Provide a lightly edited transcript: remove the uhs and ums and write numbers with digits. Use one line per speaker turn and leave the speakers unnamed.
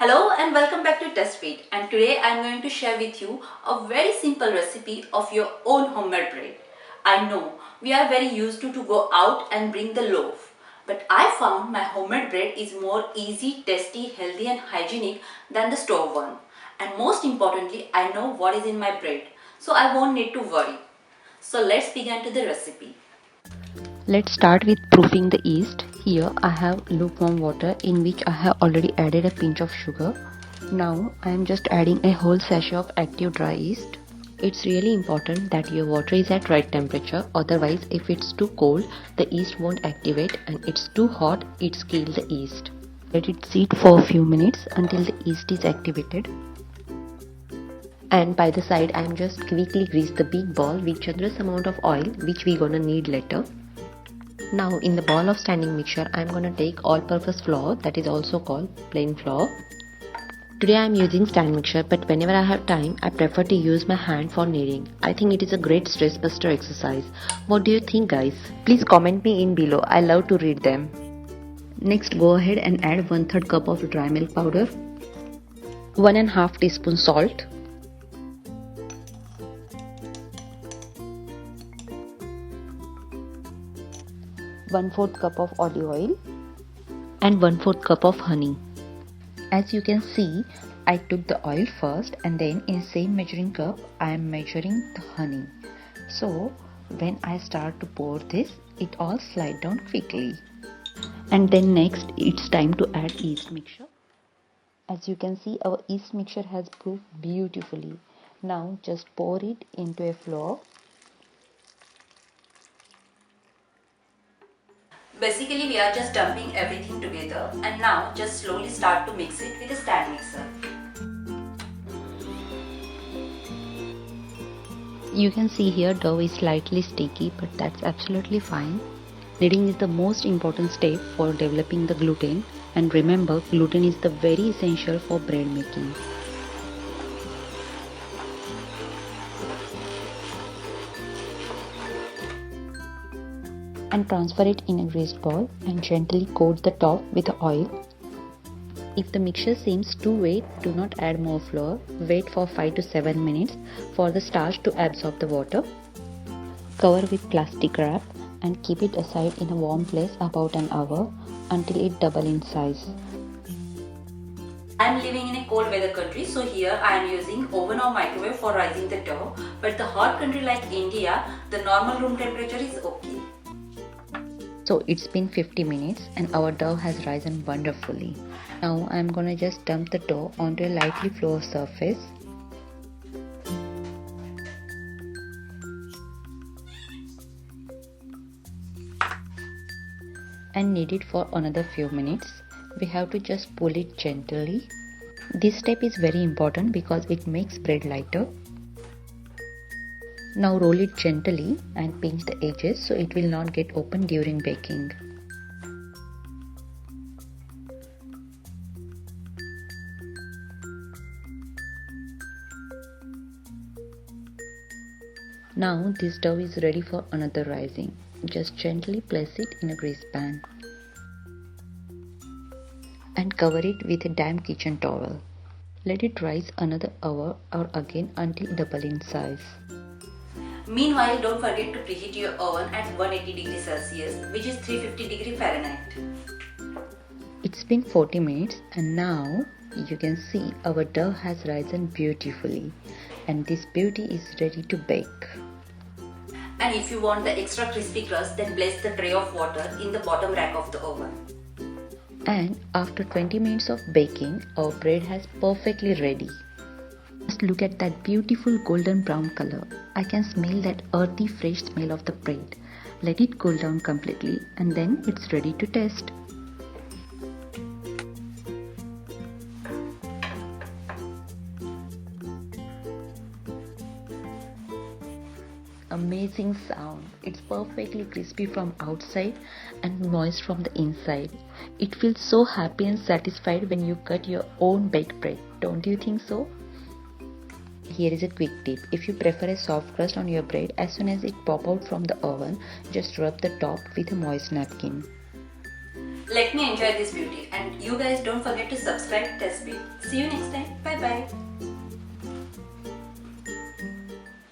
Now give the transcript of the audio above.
Hello and welcome back to Tastebeat, and today I am going to share with you a very simple recipe of your own homemade bread. I know we are very used to go out and bring the loaf, but I found my homemade bread is more easy, tasty, healthy and hygienic than the store one. And most importantly, I know what is in my bread, so I won't need to worry. So let's begin to the recipe.
Let's start with proofing the yeast. Here I have lukewarm water in which I have already added a pinch of sugar. Now I am just adding a whole sachet of active dry yeast. It's really important that your water is at right temperature, otherwise if it's too cold the yeast won't activate, and it's too hot it's kill the yeast. Let it sit for a few minutes until the yeast is activated. And by the side I am just quickly grease the big ball with generous amount of oil which we gonna need later. Now in the ball of standing mixture I am gonna take all-purpose flour, that is also called plain flour. Today I am using stand mixture, but whenever I have time I prefer to use my hand for kneading. I think it is a great stress buster exercise. What do you think guys? Please comment me in below, I love to read them. Next go ahead and add 1/3 cup of dry milk powder, 1.5 teaspoon salt, 1/4 cup of olive oil and 1/4 cup of honey. As you can see, I took the oil first and then in same measuring cup I am measuring the honey. So when I start to pour this, it all slide down quickly. And then next it's time to add yeast mixture. As you can see, our yeast mixture has proofed beautifully. Now just pour it into a flour.
Basically, we are just dumping everything together, and now just slowly start to mix it with a stand mixer.
You can see here dough is slightly sticky, but that's absolutely fine. Kneading is the most important step for developing the gluten, and remember, gluten is the very essential for bread making. And transfer it in a greased bowl and gently coat the top with oil. If the mixture seems too wet, do not add more flour. Wait for 5 to 7 minutes for the starch to absorb the water. Cover with plastic wrap and keep it aside in a warm place about an hour until it doubles in size.
I am living in a cold weather country, so here I am using oven or microwave for rising the dough. But the hot country like India, the normal room temperature is okay.
So it's been 50 minutes and our dough has risen wonderfully. Now I'm gonna just dump the dough onto a lightly floured surface. And knead it for another few minutes. We have to just pull it gently. This step is very important because it makes bread lighter. Now roll it gently and pinch the edges so it will not get open during baking. Now this dough is ready for another rising. Just gently place it in a grease pan and cover it with a damp kitchen towel. Let it rise another hour or again until double in size.
Meanwhile, don't forget to preheat your oven at 180 degrees Celsius, which is 350 degrees Fahrenheit.
It's been 40 minutes and now you can see our dough has risen beautifully and this beauty is ready to bake.
And if you want the extra crispy crust, then place the tray of water in the bottom rack of the oven.
And after 20 minutes of baking, our bread has perfectly ready. Just look at that beautiful golden brown color. I can smell that earthy fresh smell of the bread. Let it cool down completely and then it's ready to taste. Amazing sound. It's perfectly crispy from outside and moist from the inside. It feels so happy and satisfied when you cut your own baked bread. Don't you think so? Here is a quick tip. If you prefer a soft crust on your bread, as soon as it pops out from the oven, just rub the top with a moist napkin.
Let me enjoy this beauty, and you guys don't forget to subscribe Tastebeat. See you next time. Bye bye.